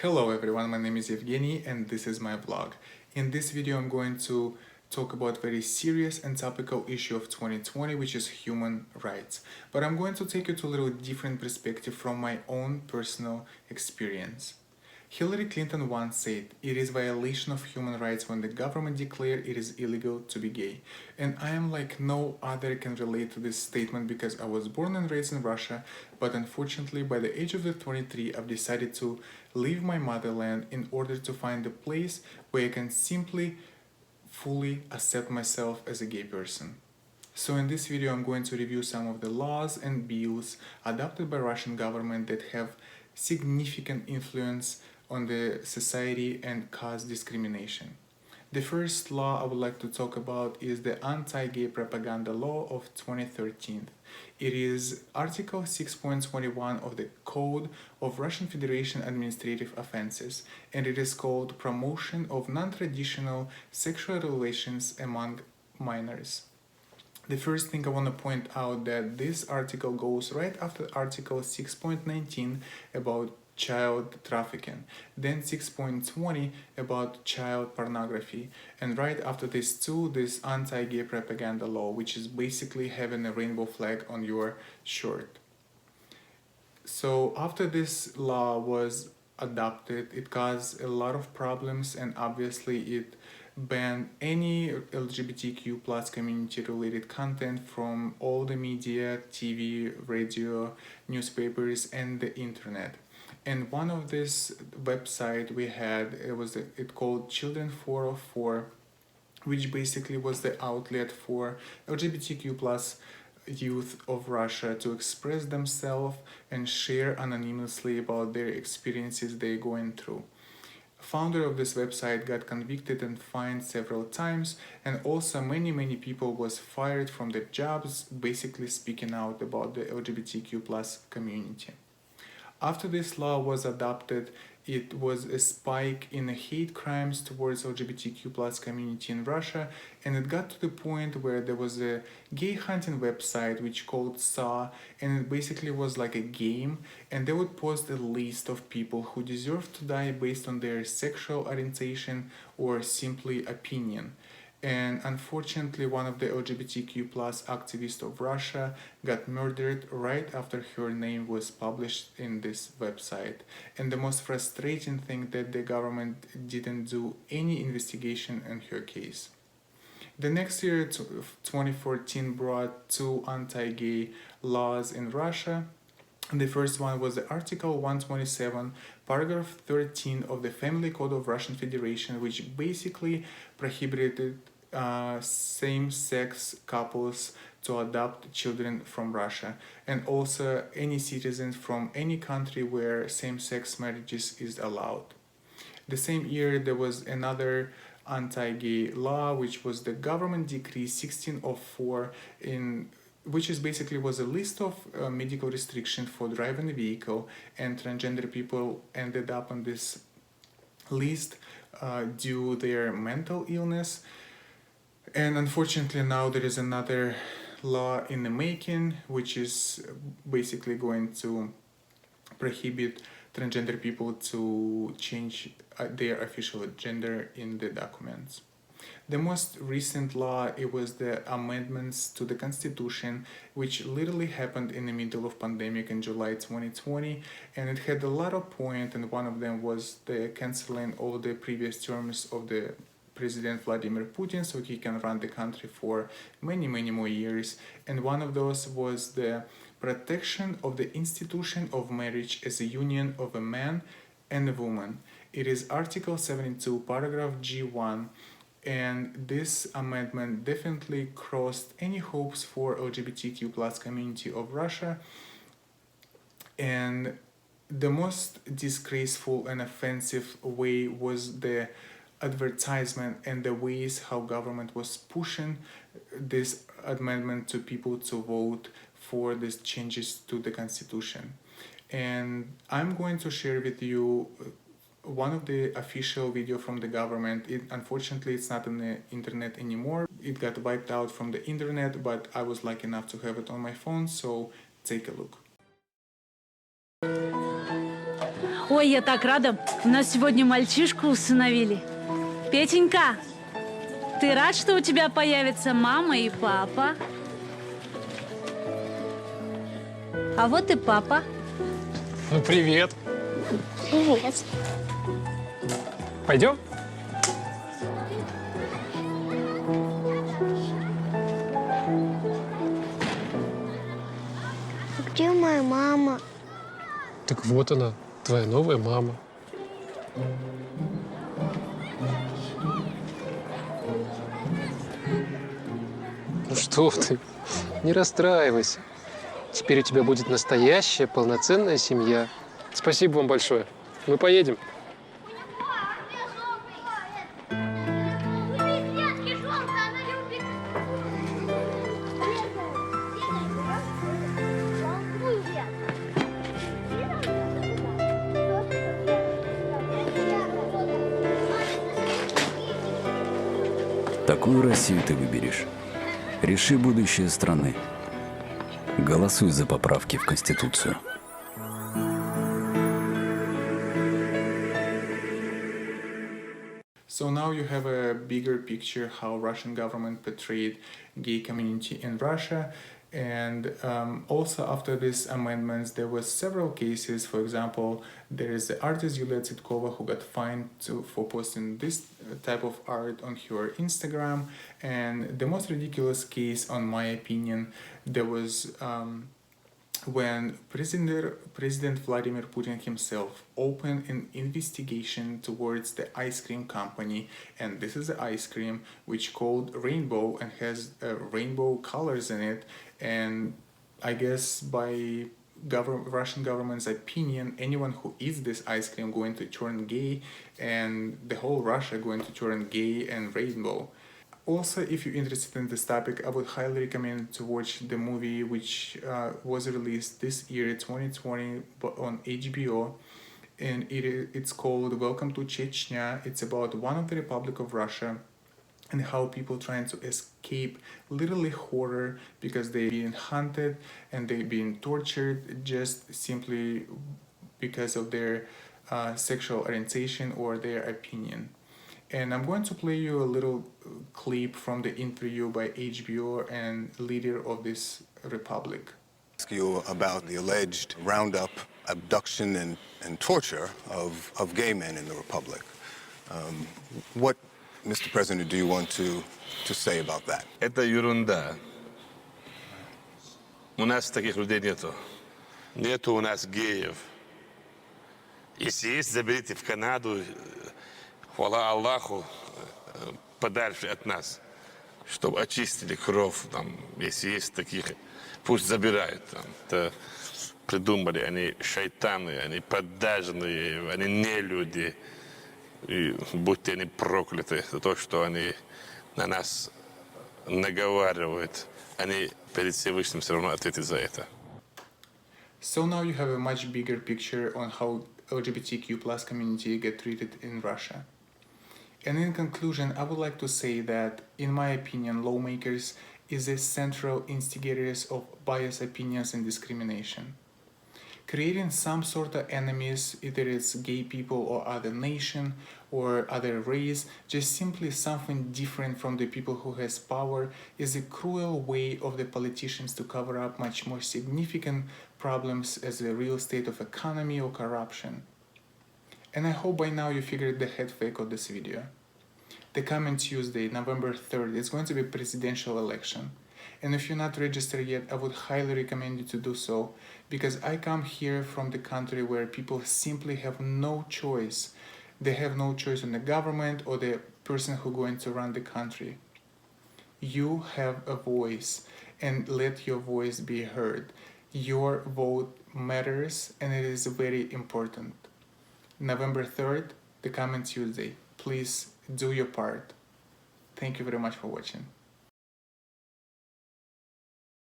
Hello everyone, my name is Evgeny and this is my vlog. In this video I'm going to talk about very serious and topical issue of 2020, which is human rights. But I'm going to take you to a little different perspective from my own personal experience. Hillary Clinton once said, "It is violation of human rights when the government declares it is illegal to be gay." And I am like no other can relate to this statement because I was born and raised in Russia, but unfortunately by the age of 23 I've decided to leave my motherland in order to find a place where I can simply fully accept myself as a gay person. So in this video I'm going to review some of the laws and bills adopted by Russian government that have significant influence on the society and cause discrimination. The first law I would like to talk about is the Anti-Gay Propaganda Law of 2013. It is Article 6.21 of the Code of Russian Federation Administrative Offenses, and it is called Promotion of Non-Traditional Sexual Relations Among Minors. The first thing I want to point out that this article goes right after Article 6.19 about child trafficking, then 6.20 about child pornography, and right after this too, this anti-gay propaganda law, which is basically having a rainbow flag on your shirt. So after this law was adopted, it caused a lot of problems, and obviously it banned any LGBTQ plus community related content from all the media, TV, radio, newspapers, and the internet. And one of this website we had, it called Children 404, which basically was the outlet for LGBTQ plus youth of Russia to express themselves and share anonymously about their experiences they're going through. Founder of this website got convicted and fined several times, and also many people was fired from their jobs basically speaking out about the LGBTQ plus community. After this law was adopted, it was a spike in hate crimes towards LGBTQ plus community in Russia, and it got to the point where there was a gay hunting website which called Saw, and it basically was like a game, and they would post a list of people who deserve to die based on their sexual orientation or simply opinion. And unfortunately, one of the LGBTQ plus activists of Russia got murdered right after her name was published in this website. And the most frustrating thing that the government didn't do any investigation in her case. The next year, 2014, brought two anti-gay laws in Russia. The first one was the Article 127, paragraph 13 of the Family Code of Russian Federation, which basically prohibited same-sex couples to adopt children from Russia, and also any citizens from any country where same-sex marriages is allowed. The same year there was another anti-gay law, which was the Government Decree 1604, in which is basically was a list of medical restrictions for driving a vehicle, and transgender people ended up on this list due their mental illness. And unfortunately now there is another law in the making, which is basically going to prohibit transgender people to change their official gender in the documents. The most recent law, it was the amendments to the Constitution, which literally happened in the middle of pandemic in July 2020, and it had a lot of points, and one of them was the canceling all the previous terms of the President Vladimir Putin so he can run the country for many more years. And one of those was the protection of the institution of marriage as a union of a man and a woman. It is Article 72, paragraph G1, and this amendment definitely crossed any hopes for LGBTQ plus community of Russia. And the most disgraceful and offensive way was the advertisement and the ways how government was pushing this amendment to people to vote for these changes to the constitution. And I'm going to share with you one of the official video from the government. Unfortunately it's not on the internet anymore. It got wiped out from the internet, but I was lucky enough to have it on my phone, so take a look. Ой, я так рада. У нас сегодня мальчишку усыновили. Петенька, ты рад, что у тебя появятся мама и папа? А вот и папа. Ну, привет. Привет. Пойдем? Где моя мама? Так вот она, твоя новая мама. Ну что ты, не расстраивайся. Теперь у тебя будет настоящая, полноценная семья. Спасибо вам большое. Мы поедем. Такую Россию ты выберешь. Реши будущее страны. Голосуй за поправки в Конституцию. So now you have a bigger picture how Russian government portrayed gay community in Russia. And also after these amendments, there were several cases. For example, there is the artist Yulia Tsitkova who got fined for posting this type of art on her Instagram. And the most ridiculous case, on my opinion, there was when President Vladimir Putin himself opened an investigation towards the ice cream company, and this is the ice cream which called Rainbow and has rainbow colors in it, and I guess by Russian government's opinion, anyone who eats this ice cream going to turn gay, and the whole Russia going to turn gay and rainbow. Also, if you're interested in this topic, I would highly recommend to watch the movie which was released this year, 2020, on HBO, and it's called Welcome to Chechnya. It's about one of the Republic of Russia and how people trying to escape literally horror because they're being hunted and they're being tortured just simply because of their sexual orientation or their opinion. And I'm going to play you a little clip from the interview by HBO and leader of this republic. Ask you about the alleged roundup, abduction, and torture of gay men in the republic. What, Mr. President, do you want to say about that? Это ерунда. У нас таких людей нету. Нету у нас геев. Если есть, заберите в Канаду, хвала Аллаху, подальше от нас, чтобы очистили кровь, там, если есть таких, пусть забирают. Там. Это придумали, они шайтаны, они поддажные, они не люди. И будьте они прокляты за то, что они на нас наговаривают. Они перед Всевышним все равно ответят за это. So now you have a much bigger picture on how LGBTQ plus community get treated in Russia. And in conclusion, I would like to say that, in my opinion, lawmakers is the central instigators of biased opinions and discrimination. Creating some sort of enemies, either it's gay people or other nation or other race, just simply something different from the people who has power, is a cruel way of the politicians to cover up much more significant problems as the real state of economy or corruption. And I hope by now you figured the head fake of this video. The coming Tuesday, November 3rd, is going to be a presidential election. And if you're not registered yet, I would highly recommend you to do so, because I come here from the country where people simply have no choice. They have no choice on the government or the person who's going to run the country. You have a voice, and let your voice be heard. Your vote matters, and it is very important. November 3rd, the coming Tuesday. Please do your part. Thank you very much for watching.